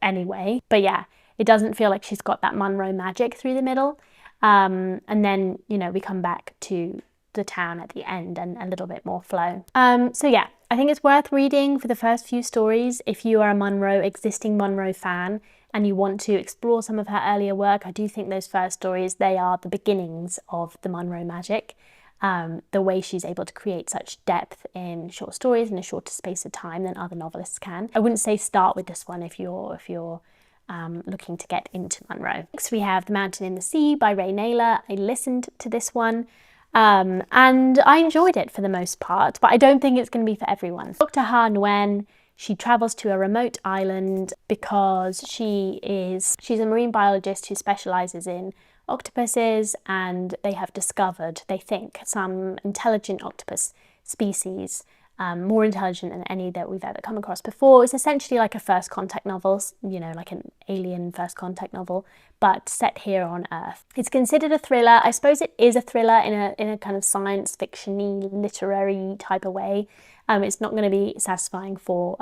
anyway. But yeah, it doesn't feel like she's got that Munro magic through the middle. And then, you know, we come back to the town at the end and a little bit more flow. So yeah, I think it's worth reading for the first few stories if you are a existing Munro fan and you want to explore some of her earlier work. I do think those first stories, they are the beginnings of the Munro magic. The way she's able to create such depth in short stories in a shorter space of time than other novelists can. I wouldn't say start with this one if you're looking to get into Munro. Next we have The Mountain in the Sea by Ray Nadler. I listened to this one and I enjoyed it for the most part, but I don't think it's going to be for everyone. Dr. Ha Nguyen, she travels to a remote island because she's a marine biologist who specialises in octopuses, and they have discovered, they think, some intelligent octopus species, more intelligent than any that we've ever come across before. It's essentially like a first contact novel, you know, like an alien first contact novel, but set here on Earth. It's considered a thriller. I suppose it is a thriller in a kind of science fiction-y, literary type of way. It's not going to be satisfying for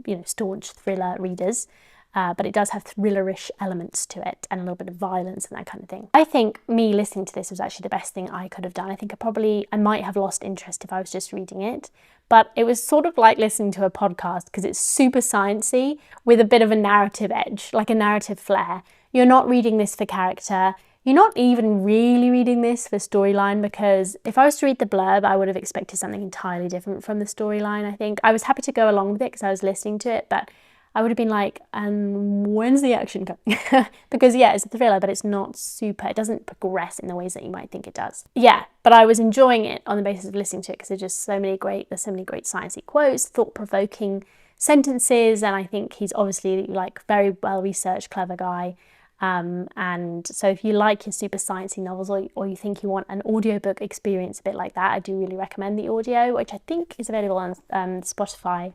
you know, staunch thriller readers. But it does have thrillerish elements to it and a little bit of violence and that kind of thing. I think me listening to this was actually the best thing I could have done. I think I might have lost interest if I was just reading it, but it was sort of like listening to a podcast because it's super sciencey with a bit of a narrative edge, like a narrative flair. You're not reading this for character. You're not even really reading this for storyline, because if I was to read the blurb, I would have expected something entirely different from the storyline, I think. I was happy to go along with it because I was listening to it, but I would have been like, when's the action coming? Because yeah, it's a thriller, but it's not super, it doesn't progress in the ways that you might think it does. Yeah, but I was enjoying it on the basis of listening to it because there's so many great sciencey quotes, thought-provoking sentences, and I think he's obviously like very well-researched, clever guy. And so if you like your super sciencey novels, or you think you want an audiobook experience a bit like that, I do really recommend the audio, which I think is available on Spotify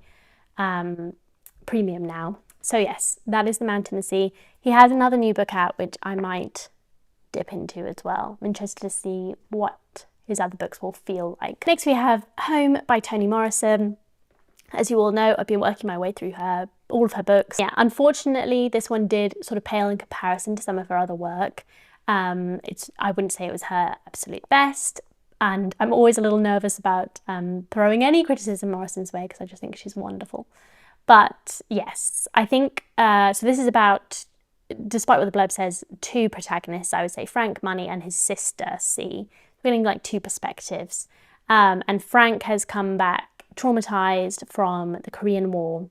Premium now. So yes, that is The Mountain in the Sea. He has another new book out which I might dip into as well. I'm interested to see what his other books will feel like. Next we have Home by Toni Morrison. As you all know, I've been working my way through all of her books. Yeah, unfortunately this one did sort of pale in comparison to some of her other work. I wouldn't say it was her absolute best, and I'm always a little nervous about throwing any criticism Morrison's way because I just think she's wonderful. But yes, I think, so this is about, despite what the blurb says, two protagonists, I would say Frank Money and his sister C, feeling like two perspectives. And Frank has come back traumatized from the Korean War,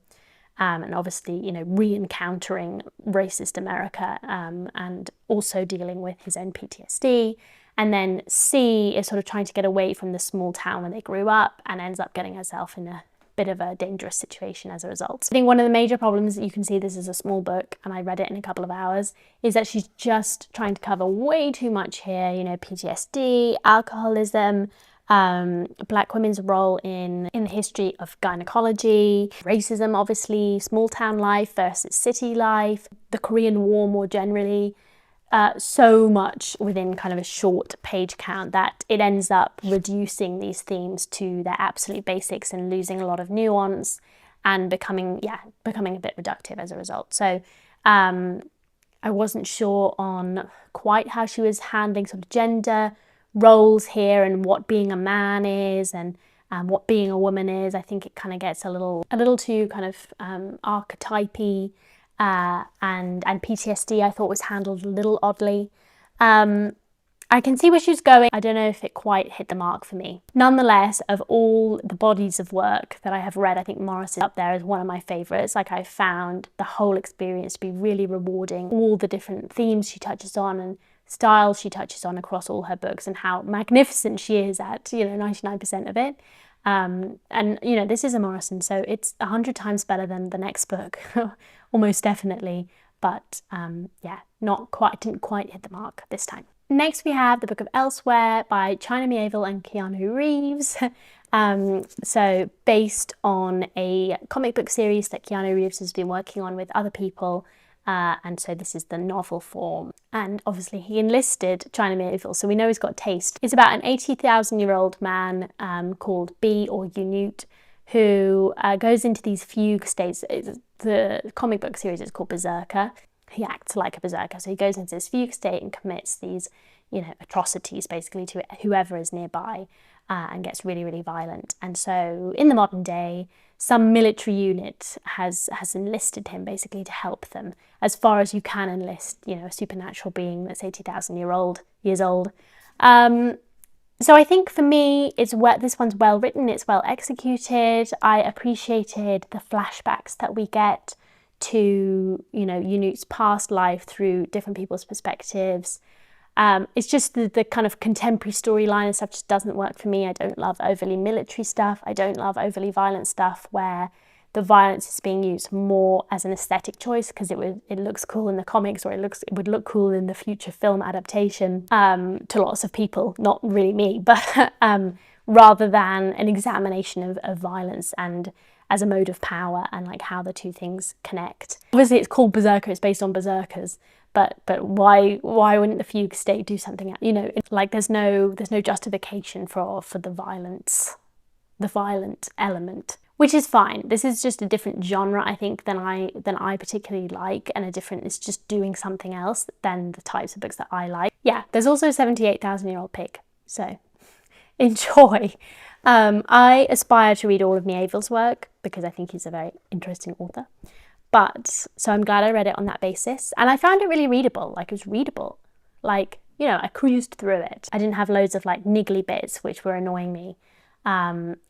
and obviously, you know, re-encountering racist America, and also dealing with his own PTSD. And then C is sort of trying to get away from the small town where they grew up and ends up getting herself in a bit of a dangerous situation as a result. I think one of the major problems, you can see this is a small book and I read it in a couple of hours, is that she's just trying to cover way too much here, you know, PTSD, alcoholism, Black women's role in the history of gynecology, racism obviously, small town life versus city life, the Korean War more generally. So much within kind of a short page count that it ends up reducing these themes to their absolute basics and losing a lot of nuance and becoming a bit reductive as a result. So I wasn't sure on quite how she was handling sort of gender roles here and what being a man is and what being a woman is. I think it kind of gets a little too kind of archetypey. And PTSD I thought was handled a little oddly. I can see where she's going. I don't know if it quite hit the mark for me. Nonetheless, of all the bodies of work that I have read, I think Morrison up there is one of my favourites. Like, I found the whole experience to be really rewarding. All the different themes she touches on and styles she touches on across all her books, and how magnificent she is at, you know, 99% of it. And you know, this is a Morrison, so it's 100 times better than the next book, almost definitely. But yeah, didn't quite hit the mark this time. Next we have the Book of Elsewhere by China Miéville and Keanu Reaves. So based on a comic book series that Keanu Reaves has been working on with other people. And so this is the novel form. And obviously he enlisted China Miéville, so we know he's got taste. It's about an 80,000-year-old man called B, or Unute, who goes into these fugue states. The comic book series is called Berserker. He acts like a berserker, so he goes into this fugue state and commits these, atrocities basically to whoever is nearby, and gets really, really violent. And so in the modern day, some military unit has enlisted him basically to help them, as far as you can enlist, a supernatural being that's 80,000 years old. So I think for me, this one's well written, it's well executed. I appreciated the flashbacks that we get to, Unut's past life through different people's perspectives. It's just the kind of contemporary storyline and stuff just doesn't work for me. I don't love overly military stuff. I don't love overly violent stuff where the violence is being used more as an aesthetic choice because it looks cool in the comics, or it would look cool in the future film adaptation to lots of people, not really me, but rather than an examination of violence and as a mode of power and like how the two things connect. Obviously it's called Berserker, it's based on berserkers, but why wouldn't the fugue state do something else? Like there's no justification for the violence, the violent element, which is fine. This is just a different genre, I think, than I particularly like, and it's just doing something else than the types of books that I like. Yeah, there's also a 78,000-year-old pig, so enjoy. I aspire to read all of Miéville's work because I think he's a very interesting author. So I'm glad I read it on that basis. And I found it really readable. Like, it was readable. Like, I cruised through it. I didn't have loads of like niggly bits which were annoying me.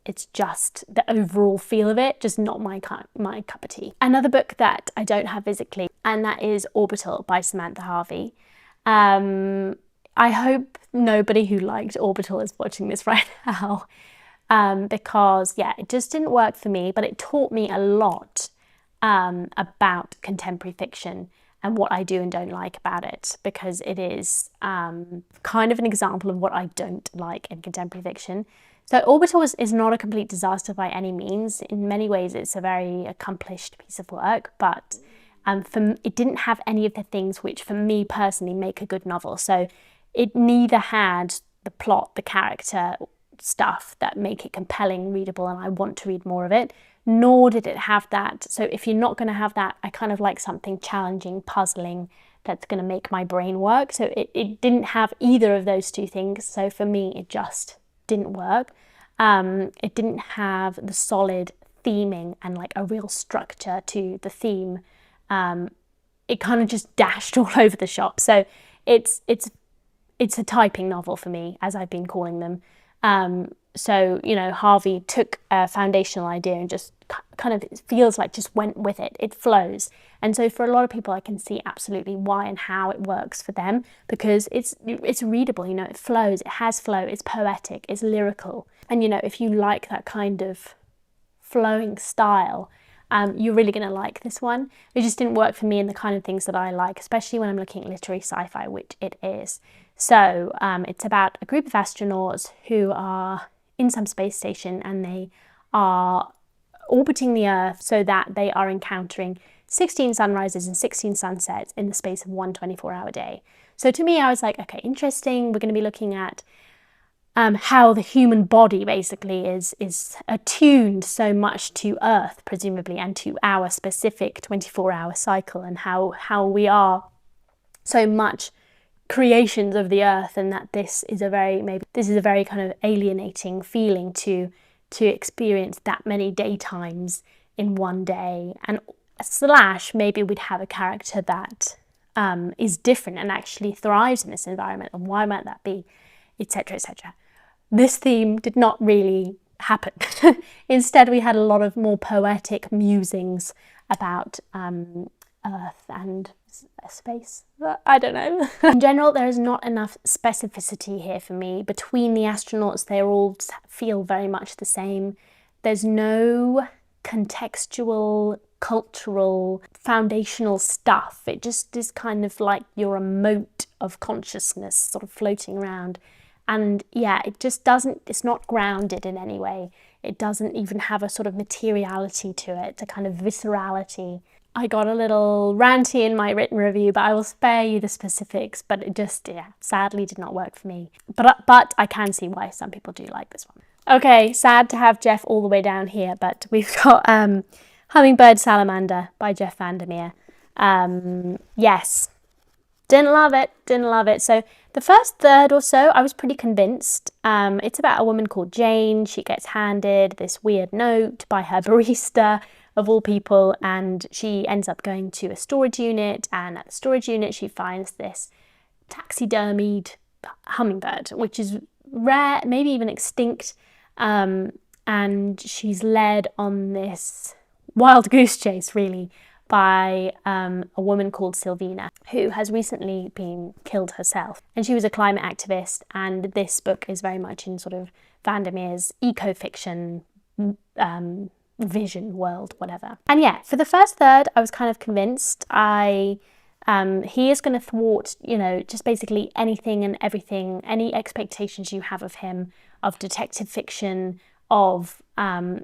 It's just the overall feel of it, just not my cup of tea. Another book that I don't have physically, and that is Orbital by Samantha Harvey. I hope nobody who liked Orbital is watching this right now, because it just didn't work for me, but it taught me a lot about contemporary fiction and what I do and don't like about it, because it is kind of an example of what I don't like in contemporary fiction. So Orbital is not a complete disaster by any means. In many ways, it's a very accomplished piece of work, but it didn't have any of the things which, for me personally, make a good novel. So it neither had the plot, the character stuff that make it compelling, readable, and I want to read more of it, nor did it have that. So if you're not going to have that, I kind of like something challenging, puzzling, that's going to make my brain work. So it didn't have either of those two things. So for me, it just didn't work. It didn't have the solid theming and like a real structure to the theme. It kind of just dashed all over the shop. So it's a typing novel for me, as I've been calling them. So Harvey took a foundational idea and just kind of, it feels like just went with it. It flows. And so for a lot of people, I can see absolutely why and how it works for them, because it's readable, it flows, it has flow, it's poetic, it's lyrical. And if you like that kind of flowing style, you're really going to like this one. It just didn't work for me in the kind of things that I like, especially when I'm looking at literary sci-fi, which it is. So it's about a group of astronauts who are in some space station, and they are orbiting the Earth so that they are encountering 16 sunrises and 16 sunsets in the space of one 24-hour day. So to me, I was like, okay, interesting. We're going to be looking at how the human body basically is attuned so much to Earth, presumably, and to our specific 24-hour cycle, and how we are so much creations of the Earth, and that this is a very kind of alienating feeling to experience that many daytimes in one day, and / maybe we'd have a character that is different and actually thrives in this environment, and why might that be, etc., etc. This theme did not really happen. Instead, we had a lot of more poetic musings about Earth and space. I don't know. In general, there is not enough specificity here for me. Between the astronauts, they all feel very much the same. There's no contextual, cultural, foundational stuff. It just is kind of like you're a mote of consciousness sort of floating around. And it just it's not grounded in any way. It doesn't even have a sort of materiality to it, a kind of viscerality. I got a little ranty in my written review, but I will spare you the specifics, but it just, sadly did not work for me. But I can see why some people do like this one. Okay, sad to have Jeff all the way down here, but we've got Hummingbird Salamander by Jeff Vandermeer. Yes, didn't love it. So the first third or so, I was pretty convinced. It's about a woman called Jane. She gets handed this weird note by her barista, of all people, and she ends up going to a storage unit, and at the storage unit she finds this taxidermied hummingbird, which is rare, maybe even extinct, and she's led on this wild goose chase, really, by a woman called Sylvina, who has recently been killed herself. And she was a climate activist, and this book is very much in sort of Vandermeer's eco-fiction vision world, whatever. And yeah, for the first third, I was kind of convinced. He is going to thwart, just basically anything and everything, any expectations you have of him, of detective fiction, of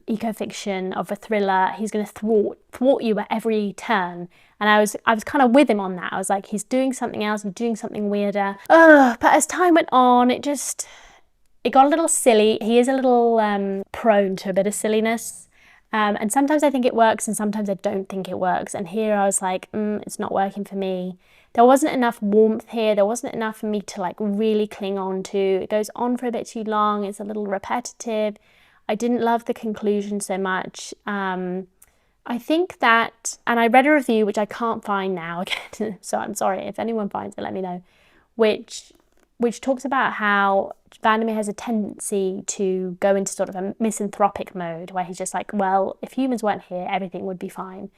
eco-fiction, of a thriller. He's going to thwart you at every turn. And I was kind of with him on that. I was like, he's doing something else and doing something weirder. But as time went on, it got a little silly. He is a little prone to a bit of silliness. And sometimes I think it works and sometimes I don't think it works. And here I was like, it's not working for me. There wasn't enough warmth here. There wasn't enough for me to like really cling on to. It goes on for a bit too long. It's a little repetitive. I didn't love the conclusion so much. I think that, and I read a review, which I can't find now again, so I'm sorry, if anyone finds it, let me know, which talks about how Vandermeer has a tendency to go into sort of a misanthropic mode where he's just like, well, if humans weren't here, everything would be fine.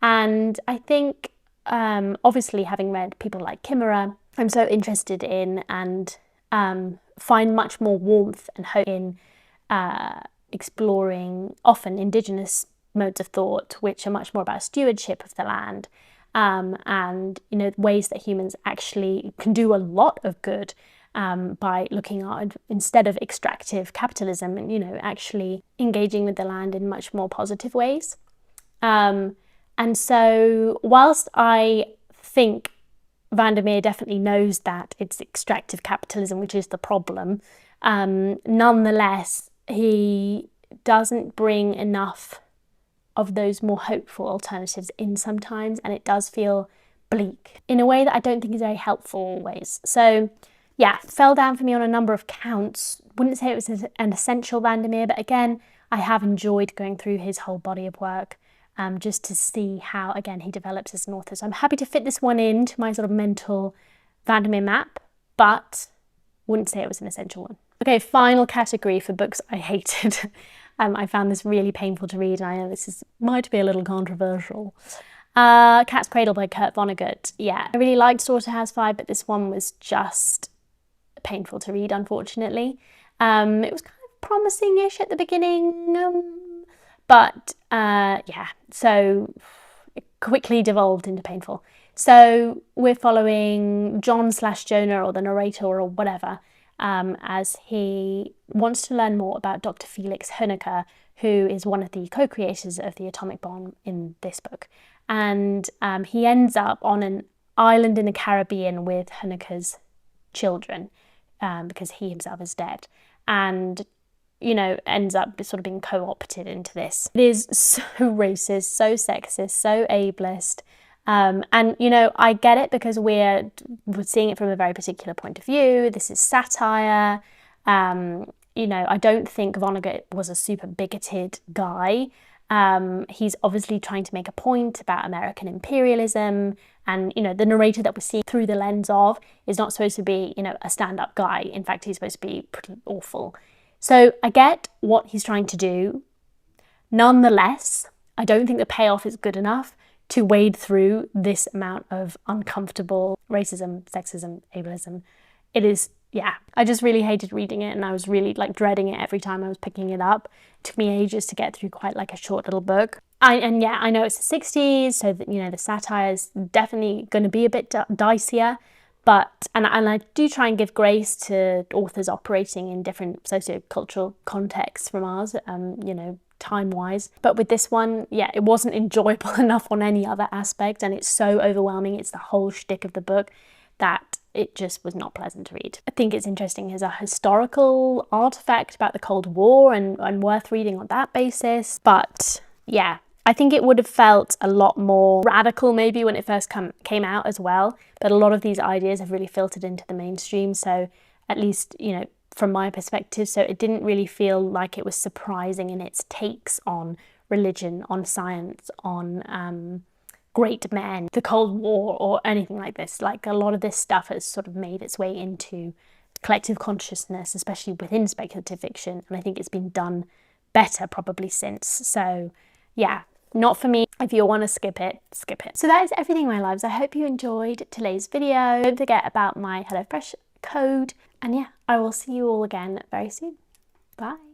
And I think, obviously, having read people like Kimmerer, I'm so interested in and find much more warmth and hope in exploring often indigenous modes of thought, which are much more about stewardship of the land, and ways that humans actually can do a lot of good by looking at, instead of extractive capitalism, and actually engaging with the land in much more positive ways. And so whilst I think Vandermeer definitely knows that it's extractive capitalism which is the problem, nonetheless he doesn't bring enough of those more hopeful alternatives in sometimes, and it does feel bleak in a way that I don't think is very helpful always. So yeah, fell down for me on a number of counts. Wouldn't say it was an essential Vandermeer, but again, I have enjoyed going through his whole body of work, just to see how, again, he develops as an author. So I'm happy to fit this one into my sort of mental Vandermeer map, but wouldn't say it was an essential one. Okay, final category for books I hated. I found this really painful to read, and I know this might be a little controversial. Cat's Cradle by Kurt Vonnegut. Yeah, I really liked Slaughterhouse 5, but this one was just painful to read, unfortunately. It was kind of promising-ish at the beginning, but yeah, so it quickly devolved into painful. So we're following John/Jonah, or the narrator, or whatever, as he wants to learn more about Dr. Felix Honecker, who is one of the co-creators of the atomic bomb in this book. And he ends up on an island in the Caribbean with Honecker's children, because he himself is dead, and ends up sort of being co-opted into this. It is so racist, so sexist, so ableist. And I get it, because we're seeing it from a very particular point of view. This is satire. I don't think Vonnegut was a super bigoted guy. He's obviously trying to make a point about American imperialism, and the narrator that we're seeing through the lens of is not supposed to be a stand-up guy. In fact, he's supposed to be pretty awful. So I get what he's trying to do. Nonetheless, I don't think the payoff is good enough to wade through this amount of uncomfortable racism, sexism, ableism. It is, yeah, I just really hated reading it, and I was really dreading it every time I was picking it up. It took me ages to get through quite a short little book. I know it's the 60s, so that, the satire is definitely going to be a bit dicier, but, and I do try and give grace to authors operating in different sociocultural contexts from ours, time-wise. But with this one, yeah, it wasn't enjoyable enough on any other aspect, and it's so overwhelming. It's the whole shtick of the book that it just was not pleasant to read. I think it's interesting as a historical artifact about the Cold War and worth reading on that basis. But yeah, I think it would have felt a lot more radical maybe when it first came out as well. But a lot of these ideas have really filtered into the mainstream. So at least, you know, from my perspective, so it didn't really feel like it was surprising in its takes on religion, on science, on great men, the Cold War, or anything like this. Like, a lot of this stuff has sort of made its way into collective consciousness, especially within speculative fiction, and I think it's been done better probably since. So yeah, not for me. If you want to skip it, skip it. So that is everything, my loves. I hope you enjoyed today's video. Don't forget about my HelloFresh code, and yeah, I will see you all again very soon. Bye.